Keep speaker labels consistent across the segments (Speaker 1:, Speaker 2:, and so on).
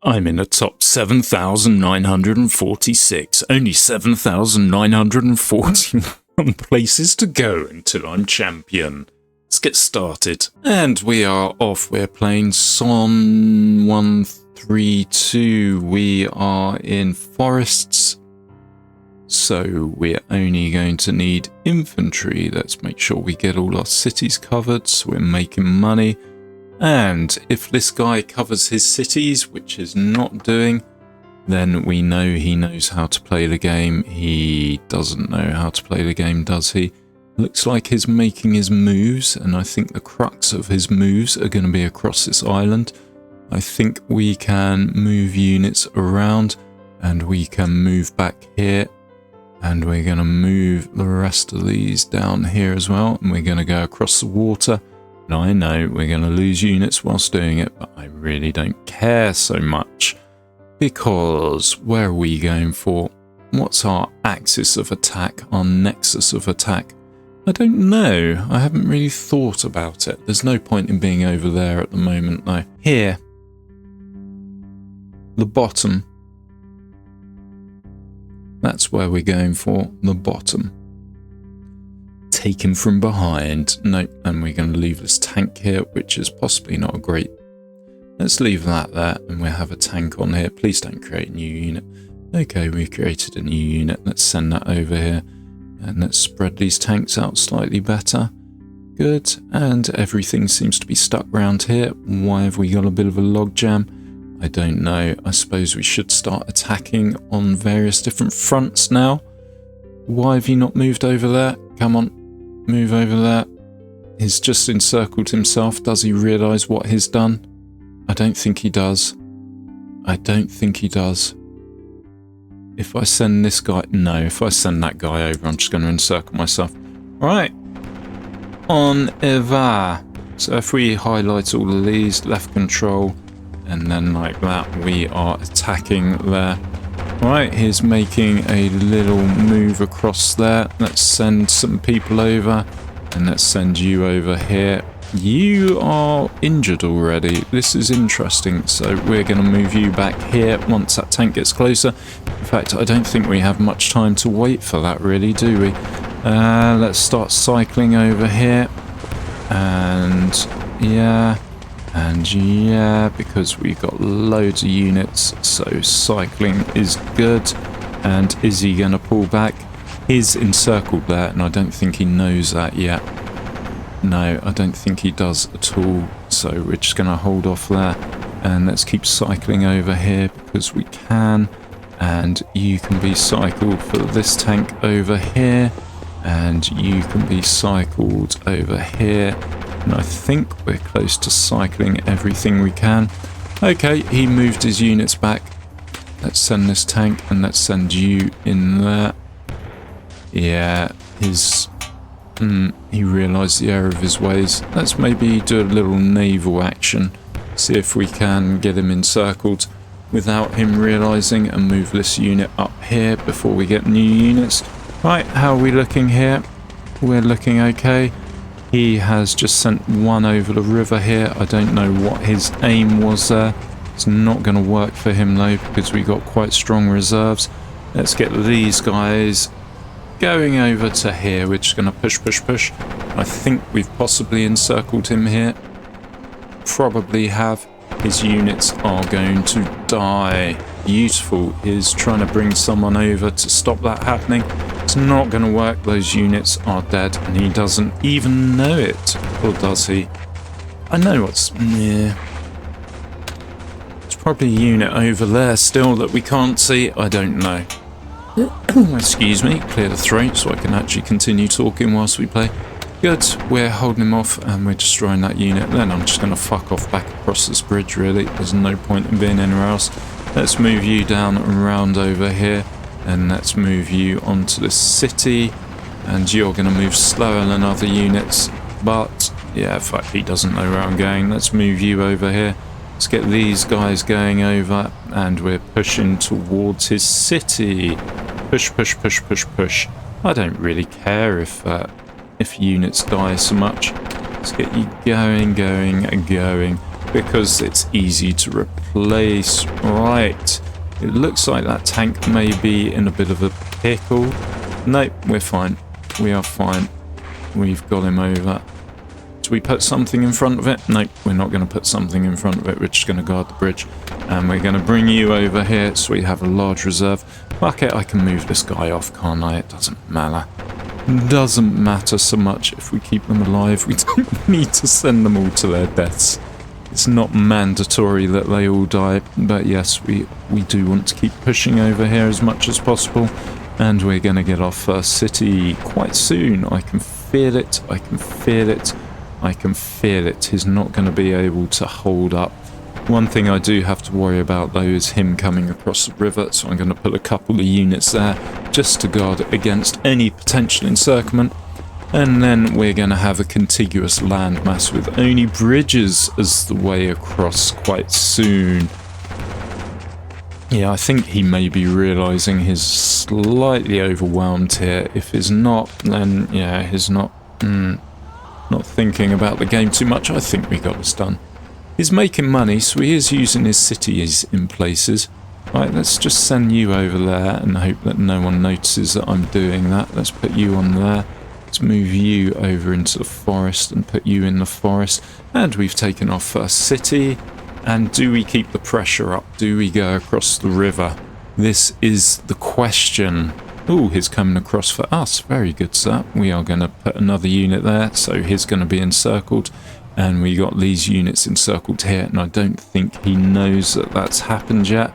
Speaker 1: I'm in the top 7,946. Only 7,941 places to go until I'm champion. Let's get started. And we are off. We're playing Son 132. We are in forests. So we're only going to need infantry. Let's make sure we get all our cities covered so we're making money. And if this guy covers his cities, which is not doing, then we know he knows how to play the game. He doesn't know how to play the game, does he? Looks like he's making his moves, and I think the crux of his moves are going to be across this island. I think we can move units around, and we can move back here, and we're going to move the rest of these down here as well, and we're going to go across the water. And I know we're going to lose units whilst doing it, but I really don't care so much. Because where are we going for? What's our axis of attack, our nexus of attack? I don't know. I haven't really thought about it. There's no point in being over there at the moment though. Here. The bottom. That's where we're going for, the bottom. Take him from behind. Nope, and we're going to leave this tank here, which is possibly not a great... Let's leave that there, and we'll have a tank on here. Please don't create a new unit. Okay, we created a new unit. Let's send that over here. And let's spread these tanks out slightly better. Good, and everything seems to be stuck around here. Why have we got a bit of a logjam? I don't know. I suppose we should start attacking on various different fronts now. Why have you not moved over there? Come on. Move over there. He's just encircled himself. Does he realise what he's done? I don't think he does. I don't think he does. If I send this guy... No, if I send that guy over, I'm just going to encircle myself. Right. On Eva. So if we highlight all of these, left control, and then like that, we are attacking there. Right, he's making a little move across there. Let's send some people over, and let's send you over here. You are injured already. This is interesting, so we're going to move you back here once that tank gets closer. In fact, I don't think we have much time to wait for that, really, do we? Let's start cycling over here. And yeah... And yeah, because we've got loads of units, so cycling is good. And is he going to pull back? He's encircled there, and I don't think he knows that yet. No, I don't think he does at all. So we're just going to hold off there. And let's keep cycling over here because we can. And you can be cycled for this tank over here. And you can be cycled over here. And I think we're close to cycling everything we can. Okay, he moved his units back. Let's send this tank and let's send you in there. Yeah, he realised the error of his ways. Let's maybe do a little naval action. See if we can get him encircled without him realising, and move this unit up here before we get new units. Right, how are we looking here? We're looking okay. He has just sent one over the river here. I don't know what his aim was there. It's not going to work for him though, because we got quite strong reserves. Let's get these guys going over to here. We're just going to push. I think we've possibly encircled him here. Probably have. His units are going to die. Beautiful. He's trying to bring someone over to stop that happening. It's not going to work. Those units are dead, and he doesn't even know it. Or does he? I know what's... Yeah. There's probably a unit over there still that we can't see. I don't know. Excuse me. Clear the throat so I can actually continue talking whilst we play. Good. We're holding him off, and we're destroying that unit. Then I'm just going to fuck off back across this bridge, really. There's no point in being anywhere else. Let's move you down and round over here. And let's move you onto the city. And you're going to move slower than other units. But, yeah, fuck, he doesn't know where I'm going. Let's move you over here. Let's get these guys going over. And we're pushing towards his city. Push. I don't really care if units die so much. Let's get you going. because it's easy to replace. Right, it looks like that tank may be in a bit of a pickle. Nope, we're fine. We are fine. We've got him over. Do we put something in front of it? Nope, we're not going to put something in front of it. We're just going to guard the bridge. And we're going to bring you over here so we have a large reserve. Fuck it, I can move this guy off, can't I? It doesn't matter. Doesn't matter so much if we keep them alive. We don't need to send them all to their deaths. It's not mandatory that they all die. But yes, we do want to keep pushing over here as much as possible. And we're going to get our first city quite soon. I can feel it. I can feel it. I can feel it. He's not going to be able to hold up. One thing I do have to worry about though is him coming across the river, so I'm going to put a couple of units there just to guard against any potential encirclement. And then we're going to have a contiguous landmass with only bridges as the way across quite soon. Yeah, I think he may be realising he's slightly overwhelmed here. If he's not, then yeah, he's not thinking about the game too much. I think we got this done. He's making money, so he is using his cities in places. Right, let's just send you over there and hope that no one notices that I'm doing that. Let's put you on there. Let's move you over into the forest and put you in the forest. And we've taken our first city. And do we keep the pressure up? Do we go across the river? This is the question. Oh, he's coming across for us. Very good, sir. We are going to put another unit there. So he's going to be encircled. And we got these units encircled here. And I don't think he knows that that's happened yet.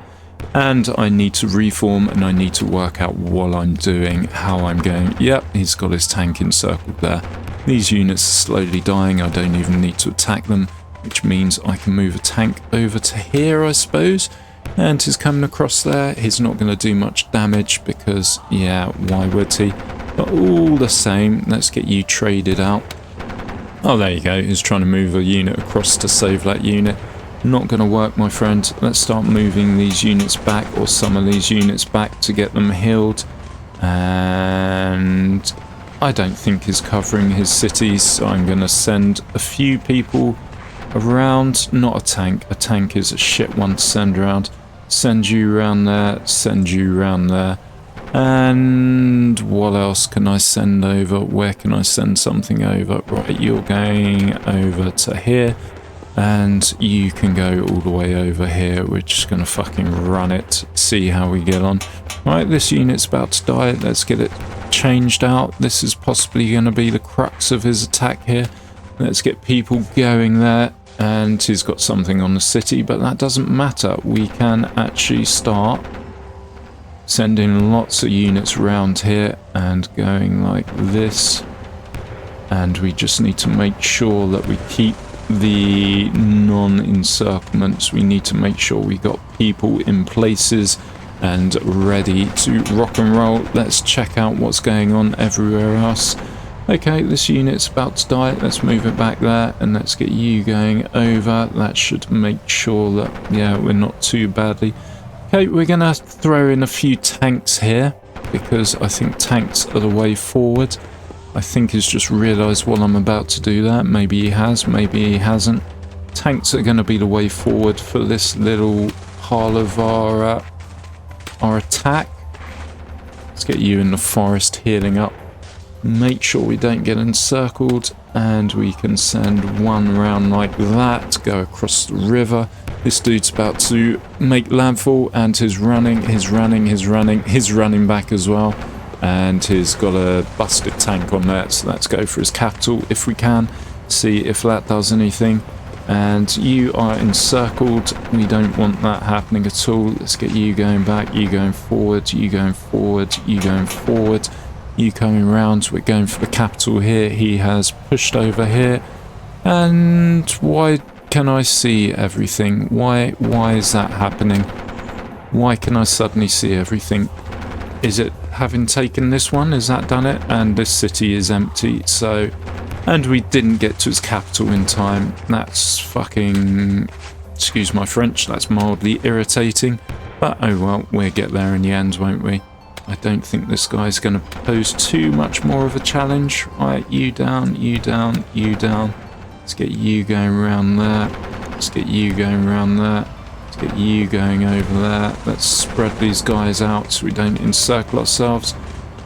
Speaker 1: And I need to reform and I need to work out what I'm doing, how I'm going. Yep, he's got his tank encircled there. These units are slowly dying. I don't even need to attack them, which means I can move a tank over to here, I suppose. And he's coming across there. He's not going to do much damage because, yeah, why would he? But all the same, let's get you traded out. Oh, there you go. He's trying to move a unit across to save that unit. Not going to work, my friend. Let's start moving these units back, or some of these units back, to get them healed. And I don't think he's covering his cities, so I'm going to send a few people around. Not a tank. A tank is a shit one to send around. Send you around there. Send you around there. And what else can I send over? Where can I send something over? Right, you're going over to here. And you can go all the way over here. We're just going to fucking run it. See how we get on. Right, this unit's about to die. Let's get it changed out. This is possibly going to be the crux of his attack here. Let's get people going there. And he's got something on the city, but that doesn't matter. We can actually start sending lots of units around here and going like this. And we just need to make sure that we keep the non-encirclements. We need to make sure we got people in places and ready to rock and roll. Let's check out what's going on everywhere else. Okay, this unit's about to die. Let's move it back there and let's get you going over. That should make sure that, yeah, we're not too badly. Okay, we're going to throw in a few tanks here because I think tanks are the way forward. I think he's just realised what I'm about to do there. Maybe he has, maybe he hasn't. Tanks are going to be the way forward for this little part of our attack. Let's get you in the forest healing up. Make sure we don't get encircled, and we can send one round like that, go across the river. This dude's about to make landfall, and he's running back as well. And he's got a busted tank on there, so let's go for his capital if we can. See if that does anything. And you are encircled. We don't want that happening at all. Let's get you going back, you going forward, you going forward, you going forward. You coming round. We're going for the capital here. He has pushed over here. And why can I see everything? Why is that happening? Why can I suddenly see everything? Is it having taken this one? Has that done it? And this city is empty, so... And we didn't get to his capital in time. That's fucking... Excuse my French, that's mildly irritating. But oh well, we'll get there in the end, won't we? I don't think this guy's going to pose too much more of a challenge. Right, you down, you down, you down. Let's get you going around there. Let's get you going around there. Let's get you going over there. Let's spread these guys out so we don't encircle ourselves.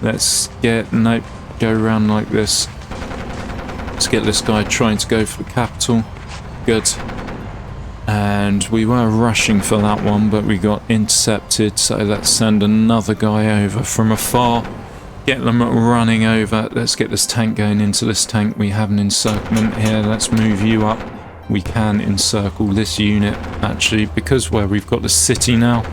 Speaker 1: Let's get... Nope. Go around like this. Let's get this guy trying to go for the capital. Good. And we were rushing for that one, but we got intercepted. So let's send another guy over from afar. Get them running over. Let's get this tank going into this tank. We have an encirclement here. Let's move you up. We can encircle this unit, actually, because where we've got the city now,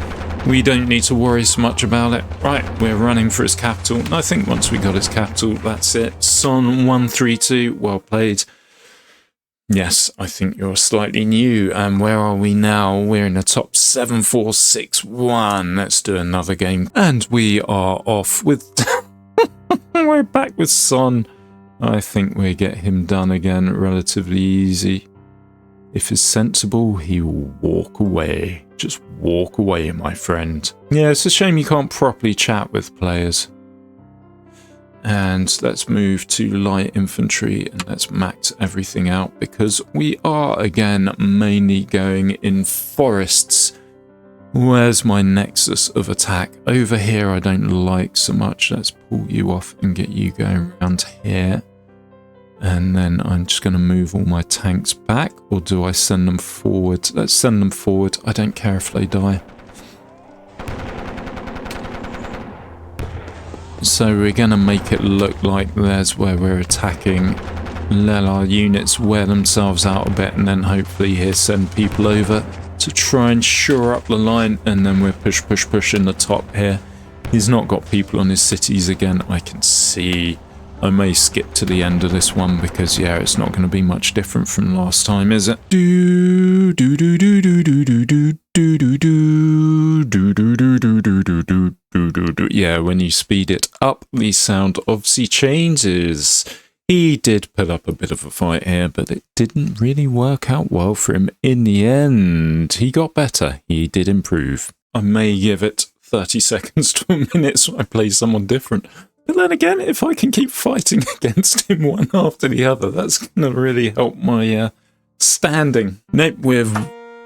Speaker 1: we don't need to worry so much about it. Right, we're running for his capital. And I think once we got his capital, that's it. Son 132, well played. Yes, I think you're slightly new. And where are we now? We're in the top 7461. Let's do another game. And we are off with... We're back with Son. I think we get him done again relatively easy. If he's sensible, he will walk away. Just walk away, my friend. Yeah, it's a shame you can't properly chat with players. And let's move to light infantry and let's max everything out because we are, again, mainly going in forests. Where's my nexus of attack? Over here I don't like so much. Let's pull you off and get you going around here. And then I'm just going to move all my tanks back. Or do I send them forward? Let's send them forward. I don't care if they die. So we're going to make it look like there's where we're attacking. Let our units wear themselves out a bit. And then hopefully here send people over to try and shore up the line. And then we're push in the top here. He's not got people on his cities again. I can see... I may skip to the end of this one because, yeah, it's not going to be much different from last time, is it? Yeah, when you speed it up, the sound obviously changes. He did put up a bit of a fight here, but it didn't really work out well for him in the end. He got better. He did improve. I may give it 30 seconds to a minute so I play someone different. But then again, if I can keep fighting against him one after the other, that's going to really help my standing. Nope,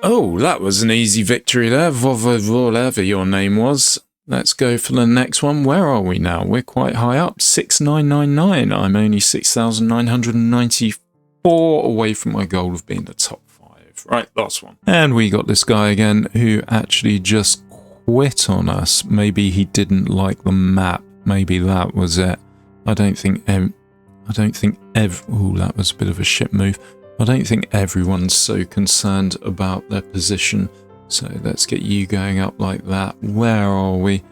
Speaker 1: oh, that was an easy victory there. Whatever your name was. Let's go for the next one. Where are we now? We're quite high up. 6999. I'm only 6,994 away from my goal of being the top 5. Right, last one. And we got this guy again who actually just quit on us. Maybe he didn't like the map. Maybe that was it. I don't think that was a bit of a shit move. I don't think everyone's so concerned about their position. So let's get you going up like that. Where are we?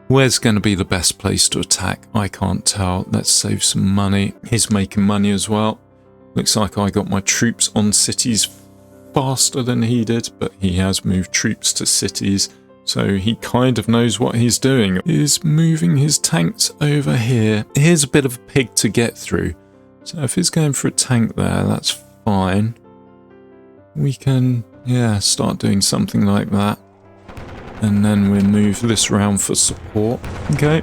Speaker 1: Where's going to be the best place to attack? I can't tell. Let's save some money. He's making money as well. Looks like I got my troops on cities faster than he did, but he has moved troops to cities. So he kind of knows what he's doing. He's moving his tanks over here. Here's a bit of a pig to get through. So if he's going for a tank there, that's fine. We can, yeah, start doing something like that. And then we'll move this round for support. Okay.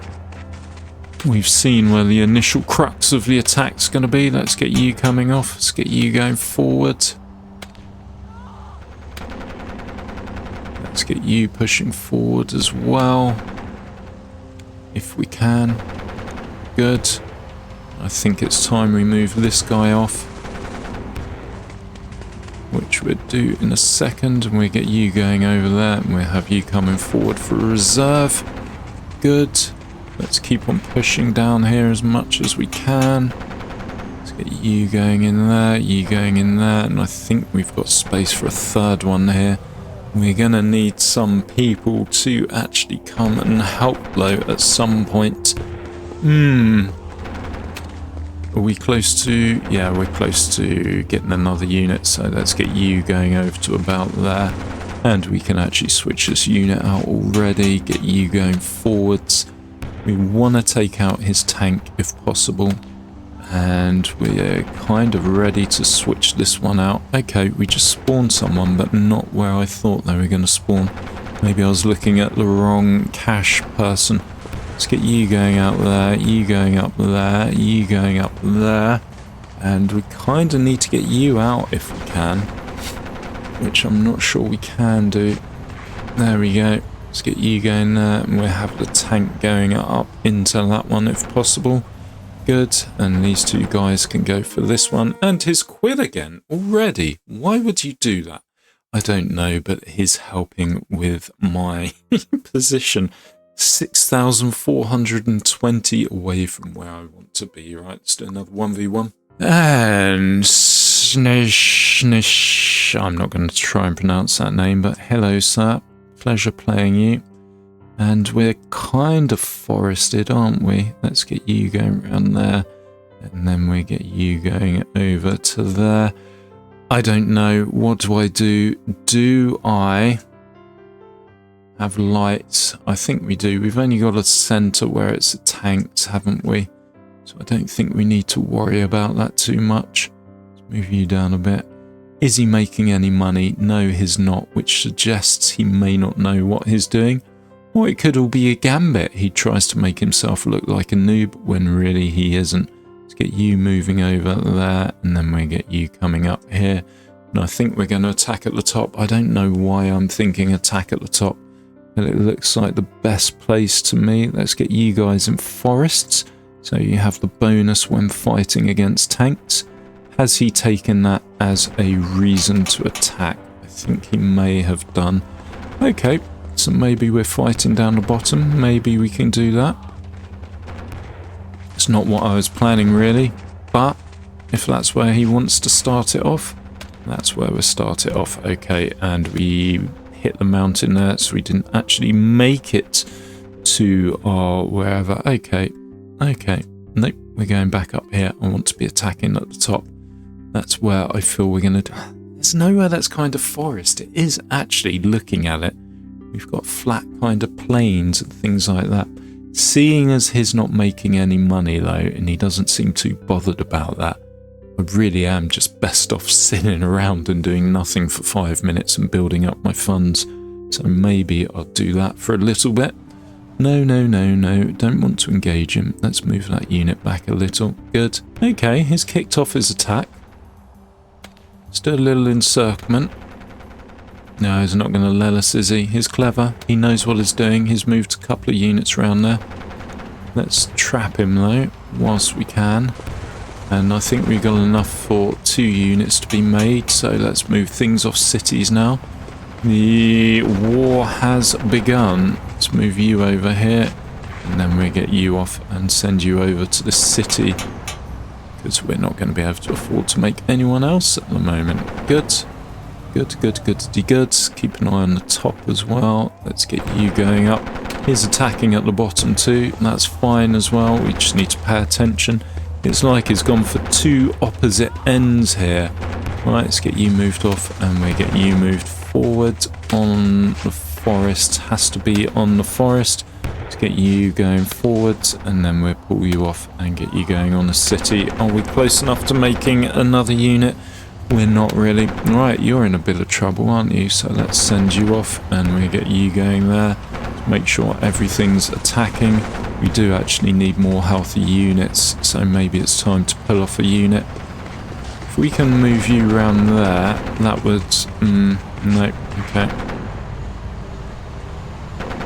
Speaker 1: We've seen where the initial crux of the attack's going to be. Let's get you coming off. Let's get you going forward. Let's get you pushing forward as well, if we can. Good. I think it's time we move this guy off, which we'll do in a second, and we'll get you going over there, and we'll have you coming forward for a reserve. Good. Let's keep on pushing down here as much as we can. Let's get you going in there, you going in there, and I think we've got space for a third one here. We're going to need some people to actually come and help, though, at some point. Are we close to... Yeah, we're close to getting another unit, so let's get you going over to about there. And we can actually switch this unit out already, get you going forwards. We want to take out his tank if possible. And we're kind of ready to switch this one out. Okay, we just spawned someone, but not where I thought they were going to spawn. Maybe I was looking at the wrong cache person. Let's get you going out there, you going up there, you going up there. And we kind of need to get you out if we can. which I'm not sure we can do. There we go. Let's get you going there, and we'll have the tank going up into that one if possible. Good, and these two guys can go for this one. And his quill again, already. Why would you do that? I don't know, but he's helping with my position. 6,420 away from where I want to be. Right, let's do another 1v1. And Snish, I'm not going to try and pronounce that name, but hello, sir. Pleasure playing you. And we're kind of forested, aren't we? Let's get you going around there. And then we get you going over to there. I don't know. What do I do? Do I have lights? I think we do. We've only got a centre where it's tanked, haven't we? So I don't think we need to worry about that too much. Let's move you down a bit. Is he making any money? No, he's not, which suggests he may not know what he's doing. Or it could all be a gambit. He tries to make himself look like a noob when really he isn't. Let's get you moving over there, and then we get you coming up here. And I think we're going to attack at the top. I don't know why I'm thinking attack at the top, but it looks like the best place to me. Let's get you guys in forests, so you have the bonus when fighting against tanks. Has he taken that as a reason to attack? I think he may have done. Okay. So maybe we're fighting down the bottom. Maybe we can do that. It's not what I was planning really, but if that's where he wants to start it off, that's where we'll start it off. Okay, and we hit the mountain there, so we didn't actually make it to our wherever. Okay, nope, we're going back up here. I want to be attacking at the top. That's where I feel we're going to do. There's nowhere that's kind of forest. It is actually, looking at it, we've got flat kind of plains and things like that. Seeing as he's not making any money though, and he doesn't seem too bothered about that, I really am just best off sitting around and doing nothing for 5 minutes and building up my funds. So maybe I'll do that for a little bit. No, don't want to engage him. Let's move that unit back a little. Good. Okay, he's kicked off his attack. Let's do a little encirclement. No, he's not going to let us, is he? He's clever. He knows what he's doing. He's moved a couple of units around there. Let's trap him, though, whilst we can. And I think we've got enough for 2 units to be made. So let's move things off cities now. The war has begun. Let's move you over here. And then we get you off and send you over to the city. Because we're not going to be able to afford to make anyone else at the moment. Good. Good. Keep an eye on the top as well. Let's get you going up. He's attacking at the bottom too. That's fine as well. We just need to pay attention. It's like he's gone for 2 opposite ends here. Right, let's get you moved off, and we get you moved forward on the forest. Has to be on the forest. Let's get you going forward, and then we'll pull you off and get you going on the city. Are we close enough to making another unit? We're not really. Right, you're in a bit of trouble, aren't you? So let's send you off, and we get you going there. Make sure everything's attacking. We do actually need more healthy units, so maybe it's time to pull off a unit. If we can move you around there, that would... no, okay.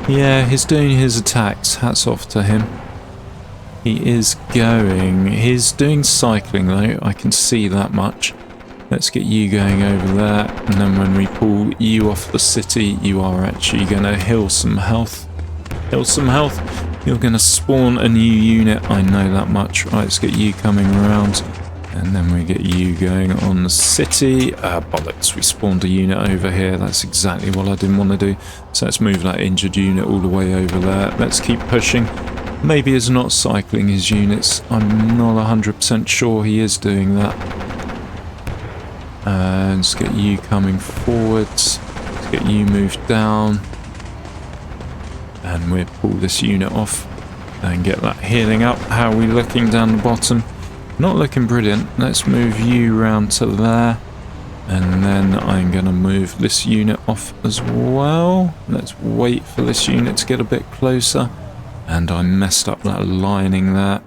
Speaker 1: Yeah, he's doing his attacks. Hats off to him. He is going... He's doing cycling, though. I can see that much. Let's get you going over there, and then when we pull you off the city, you are actually going to heal some health. Heal some health. You're going to spawn a new unit, I know that much. Right, let's get you coming around, and then we get you going on the city. Bollocks, we spawned a unit over here. That's exactly what I didn't want to do. So let's move that injured unit all the way over there. Let's keep pushing. Maybe he's not cycling his units. I'm not 100% sure he is doing that. And let's get you coming forwards. Let's get you moved down. And we'll pull this unit off and get that healing up. How are we looking down the bottom? Not looking brilliant. Let's move you around to there. And then I'm going to move this unit off as well. Let's wait for this unit to get a bit closer. And I messed up that lining there.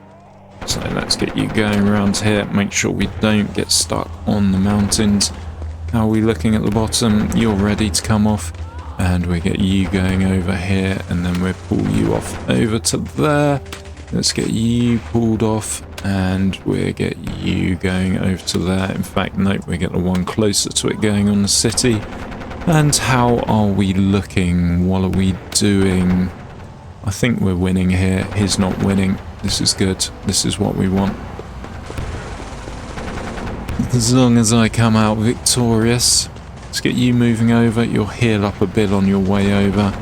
Speaker 1: So let's get you going around here. Make sure we don't get stuck on the mountains. How are we looking at the bottom? You're ready to come off. And we get you going over here, and then we'll pull you off over to there. Let's get you pulled off, and we'll get you going over to there. In fact, nope, we get the one closer to it going on the city. And how are we looking? What are we doing? I think we're winning here. He's not winning. This is good. This is what we want. As long as I come out victorious. Let's get you moving over. You'll heal up a bit on your way over.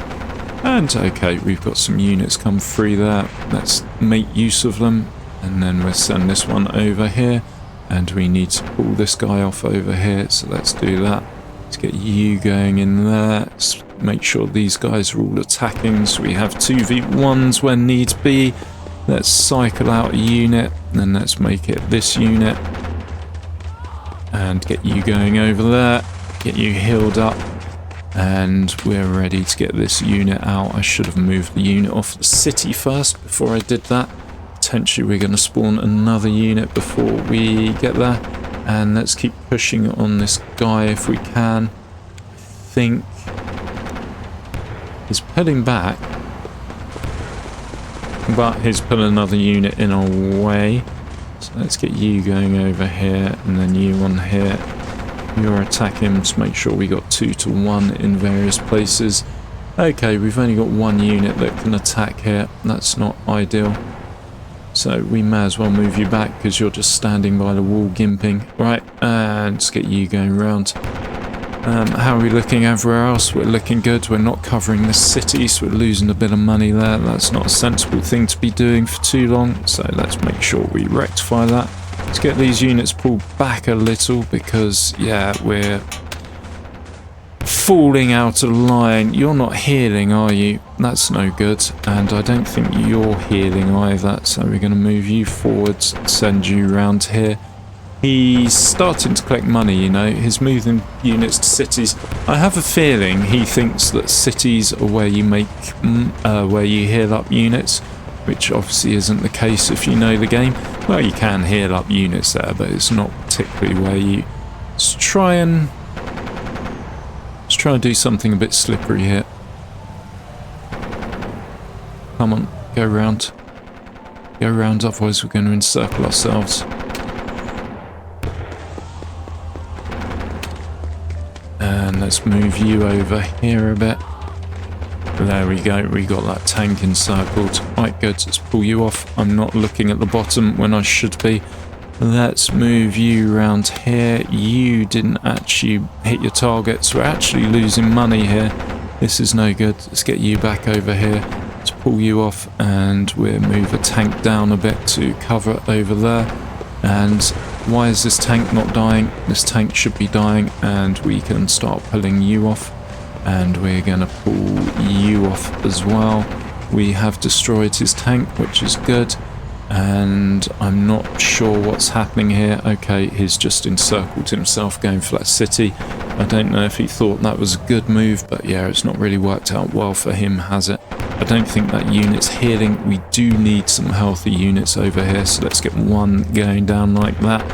Speaker 1: And okay, we've got some units come through there. Let's make use of them. And then we'll send this one over here. And we need to pull this guy off over here. So let's do that. Let's get you going in there. Let's make sure these guys are all attacking. So we have 2v1s when needs be. Let's cycle out a unit. And then let's make it this unit. And get you going over there. Get you healed up, and we're ready to get this unit out. I should have moved the unit off the city first before I did that. Potentially we're going to spawn another unit before we get there, and let's keep pushing on this guy if we can. I think he's pulling back, but he's put another unit in our way. So let's get you going over here, and then you on here. You're attacking to make sure we got 2 to 1 in various places. Okay, we've only got one unit that can attack here. That's not ideal. So we may as well move you back because you're just standing by the wall gimping. Right, and let's get you going round. How are we looking everywhere else? We're looking good. We're not covering the city, so we're losing a bit of money there. That's not a sensible thing to be doing for too long. So let's make sure we rectify that. Let's get these units pulled back a little because, yeah, we're falling out of line. You're not healing, are you? That's no good. And I don't think you're healing either. So we're going to move you forwards, send you around here. He's starting to collect money, you know. He's moving units to cities. I have a feeling he thinks that cities are where you make, where you heal up units, which obviously isn't the case if you know the game. Well, you can heal up units there, but it's not particularly where you... Let's try and do something a bit slippery here. Come on, go round. Go round, otherwise we're going to encircle ourselves. And let's move you over here a bit. There we go, we got that tank encircled. Right, good, let's pull you off. I'm not looking at the bottom when I should be. Let's move you around here. You didn't actually hit your targets. We're actually losing money here. This is no good. Let's get you back over here. Let's pull you off, and we'll move a tank down a bit to cover over there. And why is this tank not dying? This tank should be dying, and we can start pulling you off. And we're going to pull you off as well. We have destroyed his tank, which is good. And I'm not sure what's happening here. Okay, he's just encircled himself going for that city. I don't know if he thought that was a good move, but yeah, it's not really worked out well for him, has it? I don't think that unit's healing. We do need some healthy units over here, so let's get one going down like that.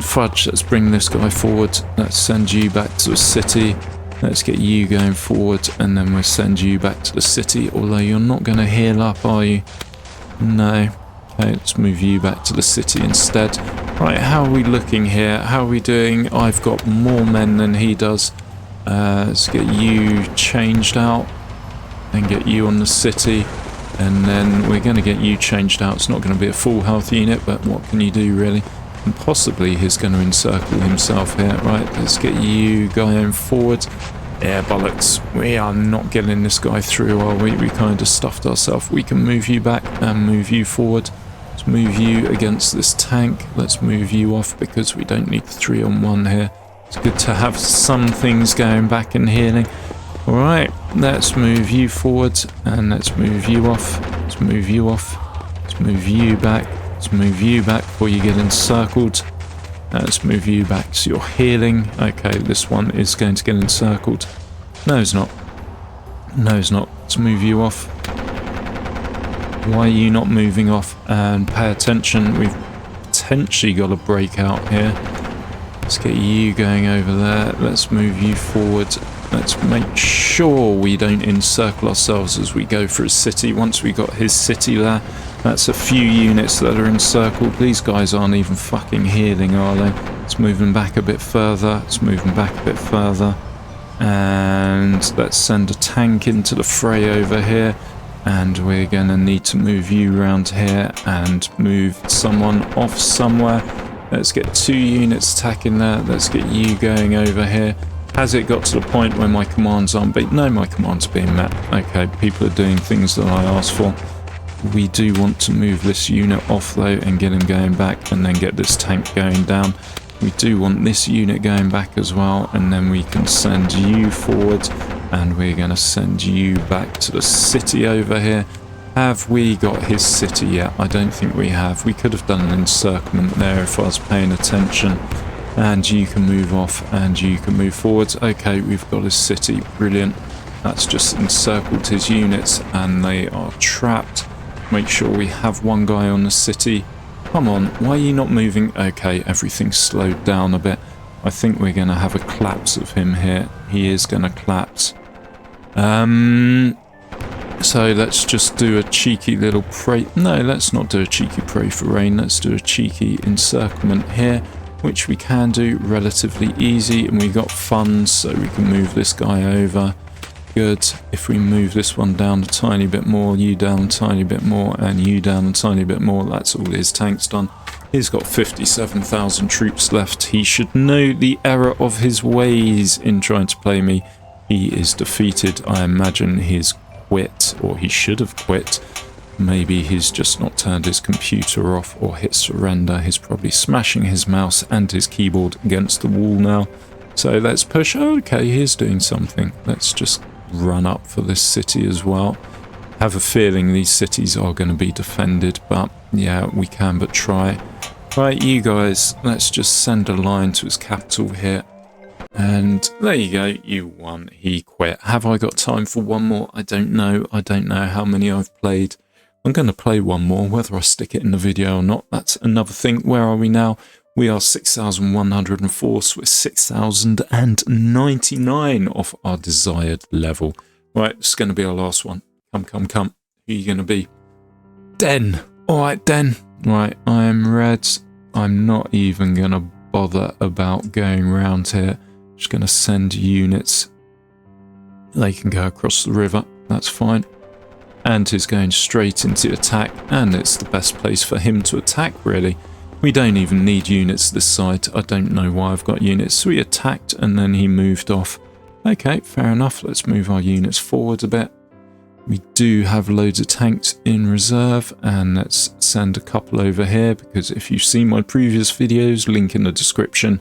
Speaker 1: Fudge, let's bring this guy forward. Let's send you back to the city. Let's get you going forward, and then we'll send you back to the city, although you're not going to heal up, are you? No. Okay, let's move you back to the city instead. Right, how are we looking here? How are we doing? I've got more men than he does. Let's get you changed out and get you on the city, and then we're going to get you changed out. It's not going to be a full health unit, but what can you do, really? And possibly he's going to encircle himself here. Right, let's get you going forward. Yeah, bollocks. We are not getting this guy through, are we? We kind of stuffed ourselves. We can move you back and move you forward. Let's move you against this tank. Let's move you off because we don't need 3-on-1 here. It's good to have some things going back and healing. Alright, let's move you forward and let's move you off. Let's move you off. Let's move you back. Let's move you back before you get encircled. Let's move you back so you're healing. Okay, this one is going to get encircled. No, it's not. No, it's not. Let's move you off. Why are you not moving off? And pay attention. We've potentially got a breakout here. Let's get you going over there. Let's move you forward. Let's make sure we don't encircle ourselves as we go for his city. Once we got his city there, that's a few units that are encircled. These guys aren't even fucking healing, are they? Let's move them back a bit further. Let's move them back a bit further. And let's send a tank into the fray over here. And we're going to need to move you around here and move someone off somewhere. Let's get 2 units attacking there. Let's get you going over here. Has it got to the point where my commands aren't being... No, my commands are being met. Okay, people are doing things that I asked for. We do want to move this unit off though and get him going back and then get this tank going down. We do want this unit going back as well, and then we can send you forward and we're going to send you back to the city over here. Have we got his city yet? I don't think we have. We could have done an encirclement there if I was paying attention. And you can move off and you can move forwards. Okay, we've got his city. Brilliant. That's just encircled his units and they are trapped. Make sure we have one guy on the city. Come on, why are you not moving? Okay, everything's slowed down a bit. I think we're going to have a collapse of him here. He is going to collapse. So let's just do a cheeky little pray. No, let's not do a cheeky pray for rain. Let's do a cheeky encirclement here, which we can do relatively easy. And we got funds, so we can move this guy over. Good. If we move this one down a tiny bit more, you down a tiny bit more, and you down a tiny bit more, that's all his tanks done. He's got 57,000 troops left. He should know the error of his ways in trying to play me. He is defeated. I imagine he's quit, or he should have quit. Maybe he's just not turned his computer off or hit surrender. He's probably smashing his mouse and his keyboard against the wall now. So let's push. Okay, he's doing something. Let's just run up for this city as well. Have a feeling these cities are going to be defended, but yeah, we can but try. Right, you guys, let's just send a line to his capital here. And there you go, you won. He quit. Have I got time for one more? I don't know. I don't know how many I've played. I'm going to play one more, whether I stick it in the video or not. That's another thing. Where are we now? We are 6,104, so we're 6,099 off our desired level. Right, it's going to be our last one. Come, come, come. Who are you going to be? Den. All right, Den. Right, I am red. I'm not even going to bother about going around here. Just going to send units. They can go across the river. That's fine. And he's going straight into attack. And it's the best place for him to attack, really. We don't even need units this side. I don't know why I've got units. So he attacked and then he moved off. Okay, fair enough. Let's move our units forward a bit. We do have loads of tanks in reserve, and let's send a couple over here, because if you've seen my previous videos, link in the description,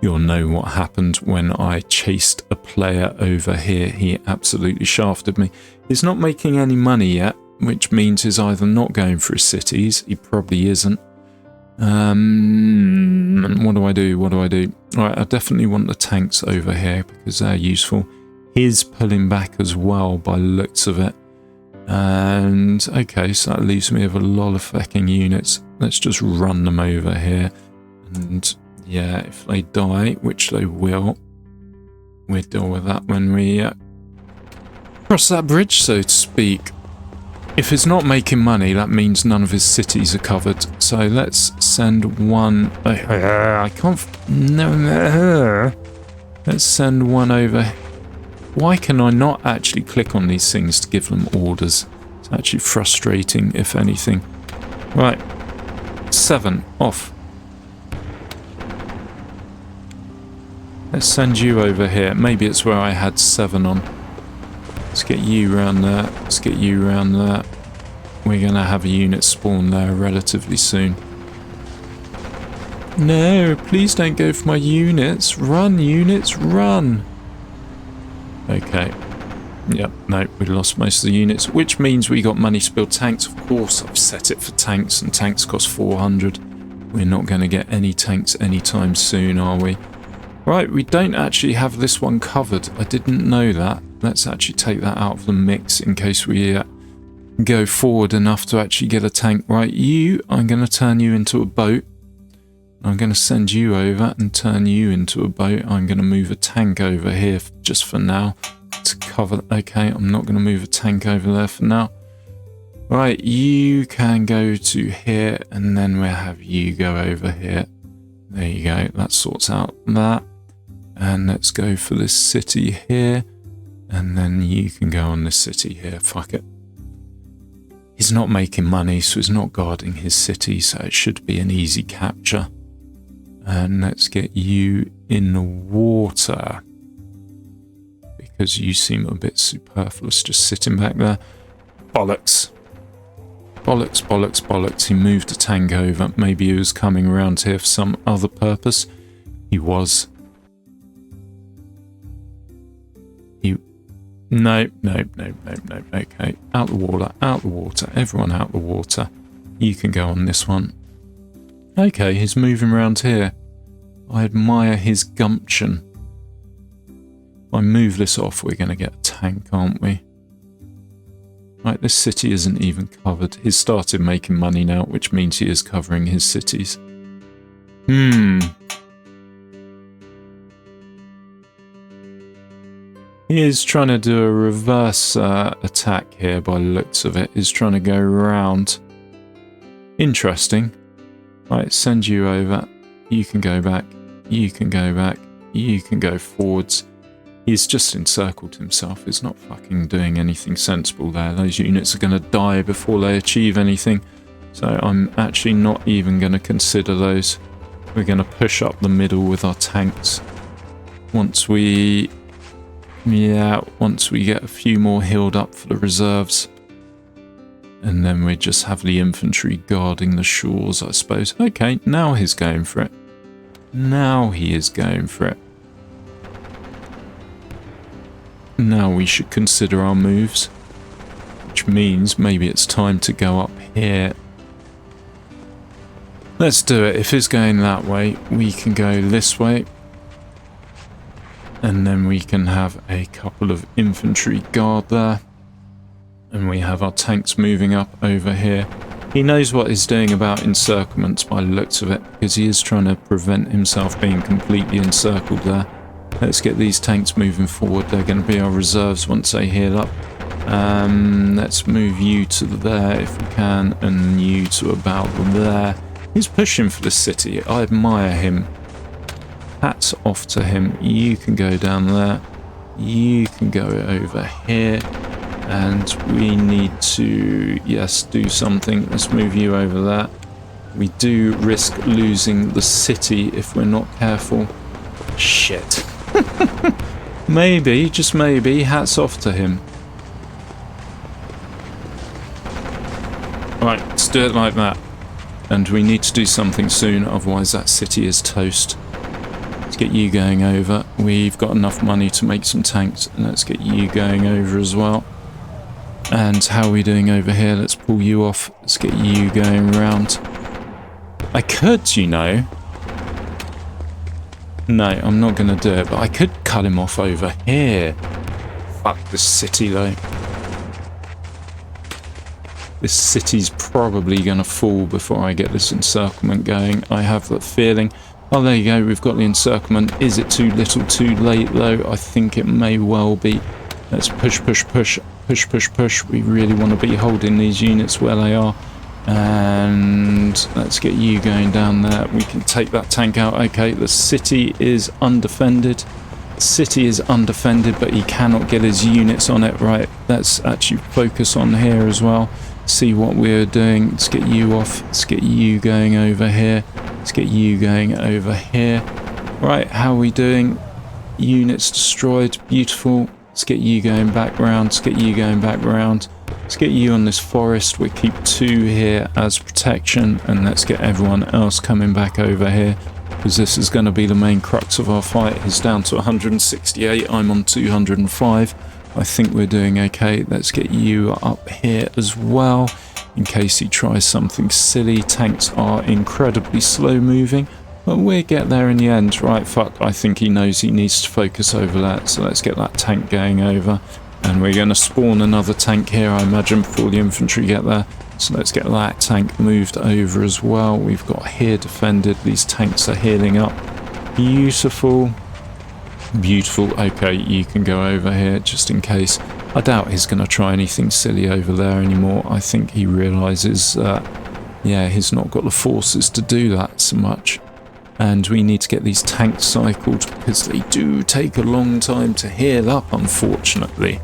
Speaker 1: you'll know what happened when I chased a player over here. He absolutely shafted me. He's not making any money yet, which means he's either not going for his cities. He probably isn't. What do I do? What do I do? All right, I definitely want the tanks over here because they're useful. He's pulling back as well by the looks of it. And okay, so that leaves me with a lot of fucking units. Let's just run them over here. And yeah, if they die, which they will, we'll deal with that when we cross that bridge, so to speak. If it's not making money, that means none of his cities are covered. So let's send one. I can't. No. Let's send one over. Why can I not actually click on these things to give them orders? It's actually frustrating, if anything. Right. 7 off. Let's send you over here. Maybe it's where I had 7 on. Let's get you around there. Let's get you around there. We're going to have a unit spawn there relatively soon. No, please don't go for my units. Run, units, run. Okay. Yep, no, we lost most of the units, which means we got money to build tanks. Of course, I've set it for tanks, and tanks cost 400. We're not going to get any tanks anytime soon, are we? Right, we don't actually have this one covered. I didn't know that. Let's actually take that out of the mix in case we go forward enough to actually get a tank. Right, I'm going to turn you into a boat. I'm going to send you over and turn you into a boat. I'm going to move a tank over here just for now to cover. Okay, I'm not going to move a tank over there for now. Right, you can go to here, and then we'll have you go over here. There you go, that sorts out that. And let's go for this city here, and then you can go on this city here. Fuck it. He's not making money, so he's not guarding his city, so it should be an easy capture. And let's get you in the water, because you seem a bit superfluous just sitting back there. Bollocks. Bollocks, bollocks, bollocks. He moved a tank over. Maybe he was coming around here for some other purpose. He was. Nope. Okay, out the water, out the water. Everyone out the water. You can go on this one. Okay, he's moving around here. I admire his gumption. If I move this off, we're going to get a tank, aren't we? Right, this city isn't even covered. He's started making money now, which means he is covering his cities. He is trying to do a reverse attack here by the looks of it. He's trying to go around. Interesting. Right, send you over. You can go back. You can go back. You can go forwards. He's just encircled himself. He's not fucking doing anything sensible there. Those units are going to die before they achieve anything. So I'm actually not even going to consider those. We're going to push up the middle with our tanks. Once we get a few more healed up for the reserves. And then we just have the infantry guarding the shores, I suppose. Okay, now he's going for it. Now he is going for it. Now we should consider our moves. Which means maybe it's time to go up here. Let's do it. If he's going that way, we can go this way. And then we can have a couple of infantry guard there. And we have our tanks moving up over here. He knows what he's doing about encirclements by the looks of it, because he is trying to prevent himself being completely encircled there. Let's get these tanks moving forward. They're going to be our reserves once they heal up. Let's move you to there if we can, and you to about there. He's pushing for the city. I admire him. Hats off to him. You can go down there. You can go over here. And we need to, yes, do something. Let's move you over there. We do risk losing the city if we're not careful. Shit. Maybe, just maybe, hats off to him. Right, let's do it like that. And we need to do something soon, otherwise that city is toast. Let's get you going over. We've got enough money to make some tanks, and let's get you going over as well. And how are we doing over here? Let's pull you off. Let's get you going around. I could, you know. No, I'm not going to do it, but I could cut him off over here. Fuck this city, though. This city's probably going to fall before I get this encirclement going. I have that feeling. Oh, there you go. We've got the encirclement. Is it too little, too late, though? I think it may well be. Let's push, push, push. Push, push, push. We really want to be holding these units where they are. And let's get you going down there. We can take that tank out. Okay, the city is undefended. City is undefended, but he cannot get his units on it. Right, let's actually focus on here as well. See what we're doing. Let's get you off. Let's get you going over here. Let's get you going over here. Right, how are we doing? Units destroyed. Beautiful. Let's get you going back round. Let's get you going back round. Let's get you on this forest. We keep 2 here as protection, and let's get everyone else coming back over here, because this is going to be the main crux of our fight. He's down to 168. I'm on 205. I think we're doing okay. Let's get you up here as well, in case he tries something silly. Tanks are incredibly slow moving, but we'll get there in the end. Right, fuck, I think he knows he needs to focus over that, so let's get that tank going over. And we're going to spawn another tank here, I imagine, before the infantry get there. So let's get that tank moved over as well. We've got here defended. These tanks are healing up. Beautiful. Beautiful. Okay, you can go over here just in case. I doubt he's going to try anything silly over there anymore. I think he realises yeah, he's not got the forces to do that so much. And we need to get these tanks cycled because they do take a long time to heal up, unfortunately.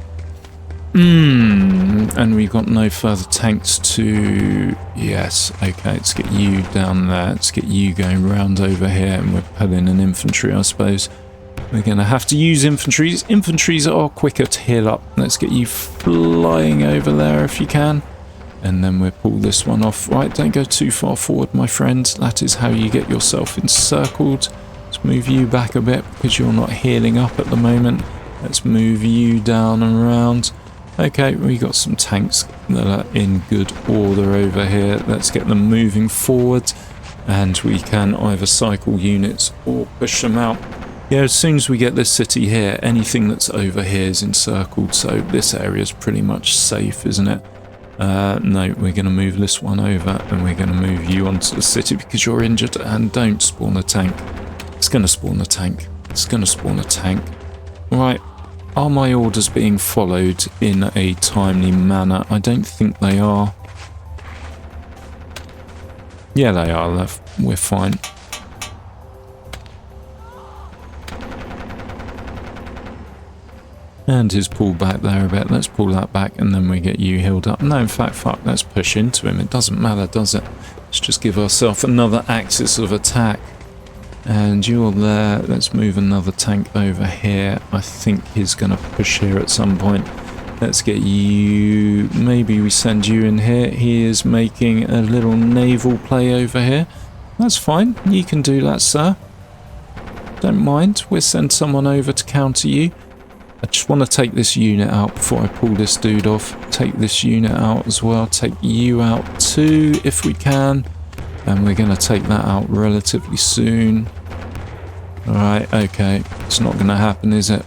Speaker 1: And we've got no further tanks to... Yes, okay, let's get you down there. Let's get you going round over here, and we're pulling an infantry, I suppose. We're going to have to use infantries. Infantries are quicker to heal up. Let's get you flying over there if you can. And then we'll pull this one off. Right, don't go too far forward, my friend. That is how you get yourself encircled. Let's move you back a bit because you're not healing up at the moment. Let's move you down and around. Okay, we got some tanks that are in good order over here. Let's get them moving forward, and we can either cycle units or push them out. Yeah, as soon as we get this city here, anything that's over here is encircled, so this area is pretty much safe, isn't it? No, we're going to move this one over, and we're going to move you onto the city because you're injured, and don't spawn a tank. It's going to spawn a tank. It's going to spawn a tank. Right. Are my orders being followed in a timely manner? I don't think they are. Yeah, they are. We're fine. And he's pulled back there a bit. Let's pull that back and then we get you healed up. No, in fact, fuck, let's push into him. It doesn't matter, does it? Let's just give ourselves another axis of attack. And you're there. Let's move another tank over here. I think he's going to push here at some point. Let's get you... Maybe we send you in here. He is making a little naval play over here. That's fine. You can do that, sir. Don't mind. We'll send someone over to counter you. I just want to take this unit out before I pull this dude off. Take this unit out as well. Take you out too, if we can. And we're going to take that out relatively soon. Alright, okay. It's not going to happen, is it?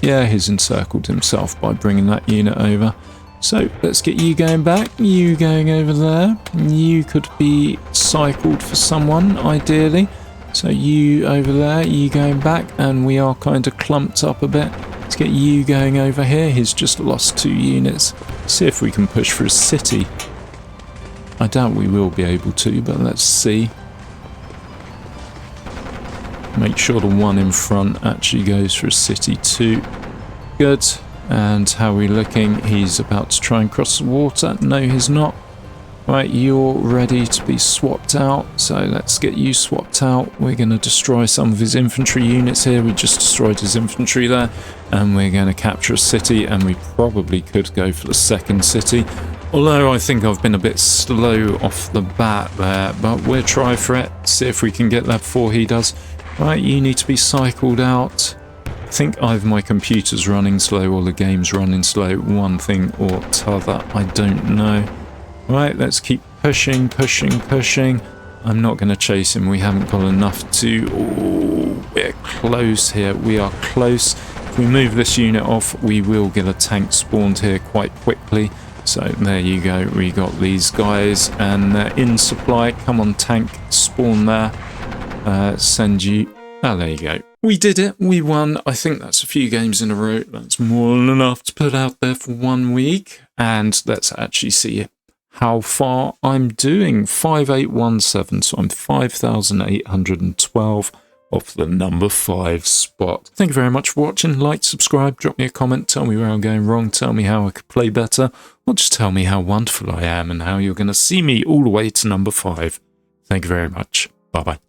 Speaker 1: Yeah, he's encircled himself by bringing that unit over. So, let's get you going back. You going over there. You could be cycled for someone, ideally. So, you over there, you going back. And we are kind of clumped up a bit. Let's get you going over here. He's just lost 2 units. See if we can push for a city. I doubt we will be able to, but let's see. Make sure the one in front actually goes for a city too. Good. And how are we looking? He's about to try and cross the water. No, he's not. Right, you're ready to be swapped out. So let's get you swapped out. We're going to destroy some of his infantry units here. We just destroyed his infantry there. And we're going to capture a city. And we probably could go for the second city. Although I think I've been a bit slow off the bat there. But we'll try for it. See if we can get that before he does. Right, you need to be cycled out. I think either my computer's running slow or the game's running slow. One thing or t'other. I don't know. Right, let's keep pushing, pushing, pushing. I'm not going to chase him. We haven't got enough to... Oh, we're close here. We are close. If we move this unit off, we will get a tank spawned here quite quickly. So there you go. We got these guys and they're in supply. Come on, tank. Spawn there. Send you... Oh, there you go. We did it. We won. I think that's a few games in a row. That's more than enough to put out there for 1 week. And let's actually see how far I'm doing. 5817. So I'm 5,812 off the number 5 spot. Thank you very much for watching. Like, subscribe, drop me a comment. Tell me where I'm going wrong. Tell me how I could play better. Or just tell me how wonderful I am and how you're going to see me all the way to number 5. Thank you very much. Bye-bye.